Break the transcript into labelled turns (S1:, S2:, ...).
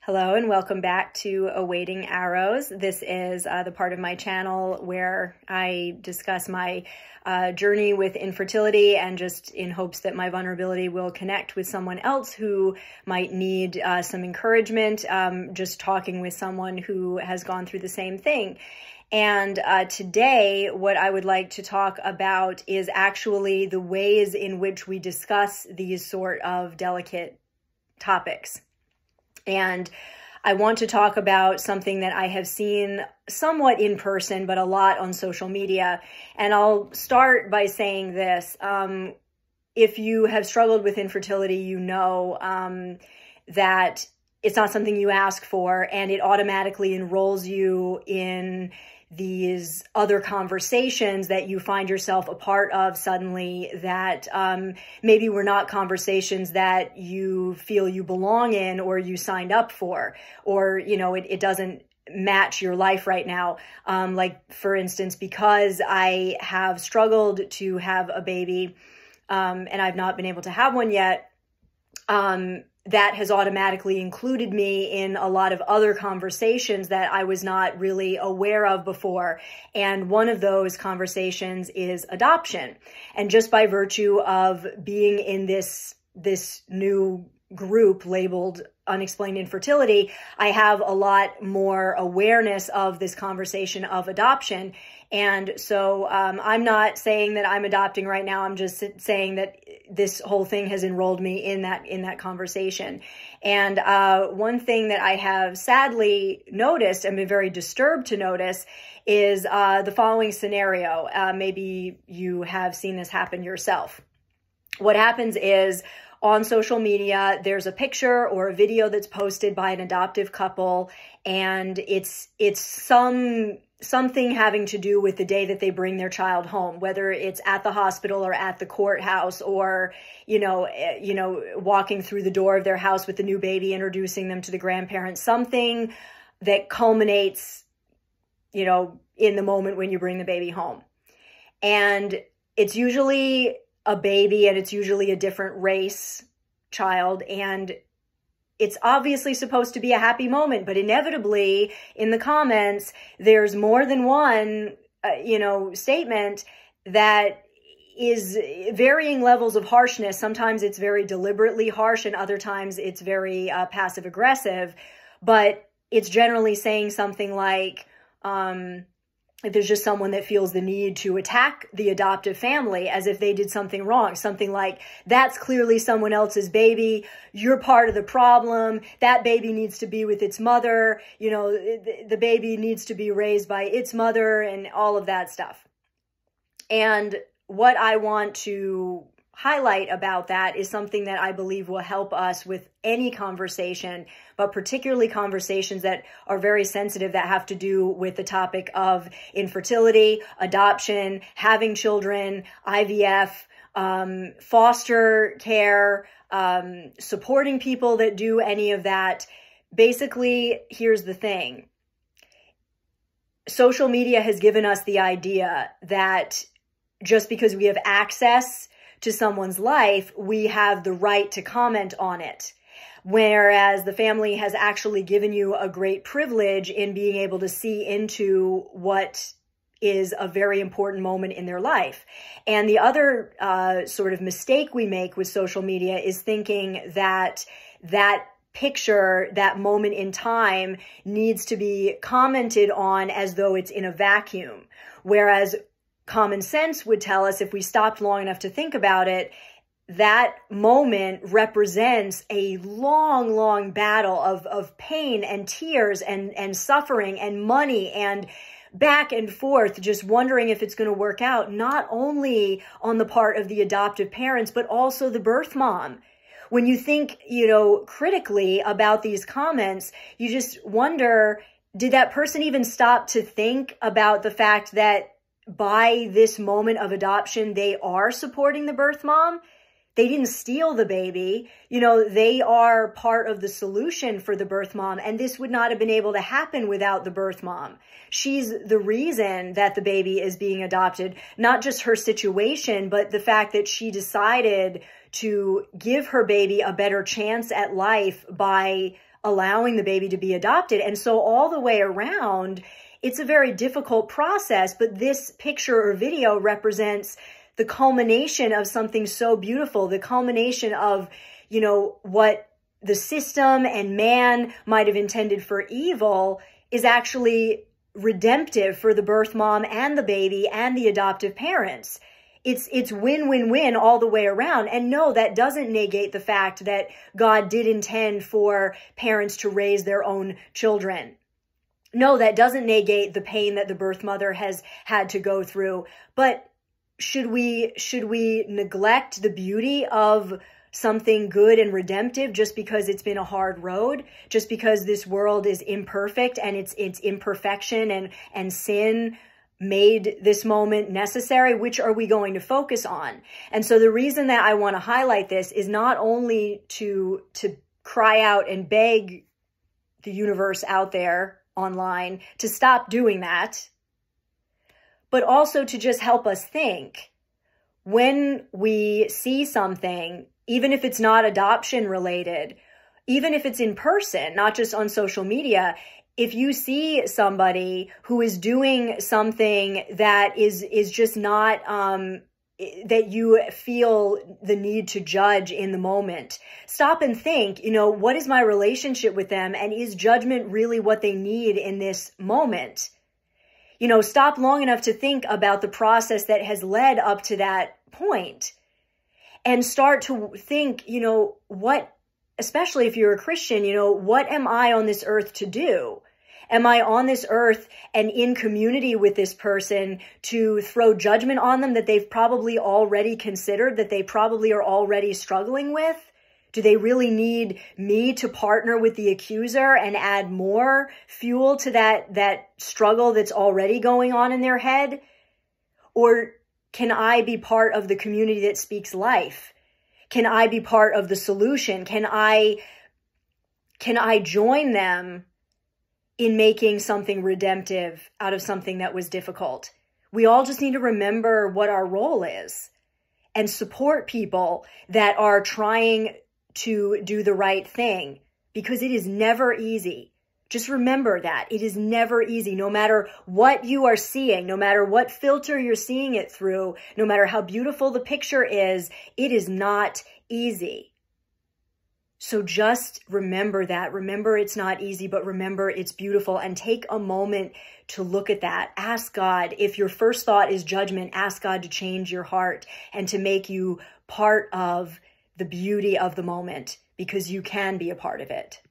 S1: Hello and welcome back to Awaiting Arrows. This is the part of my channel where I discuss my journey with infertility and just in hopes that my vulnerability will connect with someone else who might need some encouragement, just talking with someone who has gone through the same thing. And today, what I would like to talk about is actually the ways in which we discuss these sort of delicate topics. And I want to talk about something that I have seen somewhat in person, but a lot on social media. And I'll start by saying this. If you have struggled with infertility, you know that it's not something you ask for, and it automatically enrolls you in these other conversations that you find yourself a part of suddenly that maybe were not conversations that you feel you belong in or you signed up for, or, you know, it doesn't match your life right now. Like, for instance, because I have struggled to have a baby and I've not been able to have one yet, that has automatically included me in a lot of other conversations that I was not really aware of before. And one of those conversations is adoption. And just by virtue of being in this new group labeled unexplained infertility, I have a lot more awareness of this conversation of adoption. And so I'm not saying that I'm adopting right now. I'm just saying that this whole thing has enrolled me in that conversation. And one thing that I have sadly noticed and been very disturbed to notice is the following scenario. Maybe you have seen this happen yourself. What happens is, on social media, there's a picture or a video that's posted by an adoptive couple, and it's something having to do with the day that they bring their child home, whether it's at the hospital or at the courthouse, or you know, walking through the door of their house with the new baby, introducing them to the grandparents, something that culminates, you know, in the moment when you bring the baby home. And it's usually a baby, and it's usually a different race child, and it's obviously supposed to be a happy moment, but inevitably in the comments, there's more than one, statement that is varying levels of harshness. Sometimes it's very deliberately harsh, and other times it's very passive aggressive, but it's generally saying something like, if there's just someone that feels the need to attack the adoptive family as if they did something wrong, something like, that's clearly someone else's baby, you're part of the problem, that baby needs to be with its mother, you know, the baby needs to be raised by its mother, and all of that stuff. And what I want to highlight about that is something that I believe will help us with any conversation, but particularly conversations that are very sensitive, that have to do with the topic of infertility, adoption, having children, IVF, foster care, supporting people that do any of that. Basically, here's the thing. Social media has given us the idea that just because we have access to someone's life, we have the right to comment on it. Whereas the family has actually given you a great privilege in being able to see into what is a very important moment in their life. And the other sort of mistake we make with social media is thinking that that picture, that moment in time, needs to be commented on as though it's in a vacuum. Whereas common sense would tell us, if we stopped long enough to think about it, that moment represents a long, long battle of pain and tears and suffering and money and back and forth, just wondering if it's going to work out, not only on the part of the adoptive parents, but also the birth mom. When you think, critically about these comments, you just wonder, did that person even stop to think about the fact that by this moment of adoption, they are supporting the birth mom? They didn't steal the baby. You know, they are part of the solution for the birth mom. And this would not have been able to happen without the birth mom. She's the reason that the baby is being adopted, not just her situation, but the fact that she decided to give her baby a better chance at life by allowing the baby to be adopted. And so all the way around, it's a very difficult process, but this picture or video represents the culmination of something so beautiful, the culmination of, you know, what the system and man might have intended for evil is actually redemptive for the birth mom and the baby and the adoptive parents. It's win-win-win all the way around. And no, that doesn't negate the fact that God did intend for parents to raise their own children. No, that doesn't negate the pain that the birth mother has had to go through. But should we neglect the beauty of something good and redemptive just because it's been a hard road, just because this world is imperfect and its imperfection and sin made this moment necessary? Which are we going to focus on? And so the reason that I want to highlight this is not only to cry out and beg the universe out there online to stop doing that, but also to just help us think. When we see something, even if it's not adoption related, even if it's in person, not just on social media, if you see somebody who is doing something that is just not, that you feel the need to judge in the moment, stop and think, you know, what is my relationship with them? And is judgment really what they need in this moment? You know, stop long enough to think about the process that has led up to that point and start to think, you know, what, especially if you're a Christian, you know, what am I on this earth to do? Am I on this earth and in community with this person to throw judgment on them that they've probably already considered, that they probably are already struggling with? Do they really need me to partner with the accuser and add more fuel to that struggle that's already going on in their head? Or can I be part of the community that speaks life? Can I be part of the solution? Can I join them in making something redemptive out of something that was difficult? We all just need to remember what our role is and support people that are trying to do the right thing, because it is never easy. Just remember that it is never easy. No matter what you are seeing, no matter what filter you're seeing it through, no matter how beautiful the picture is, it is not easy. So just remember that. Remember it's not easy, but remember it's beautiful, and take a moment to look at that. Ask God. If your first thought is judgment, ask God to change your heart and to make you part of the beauty of the moment, because you can be a part of it.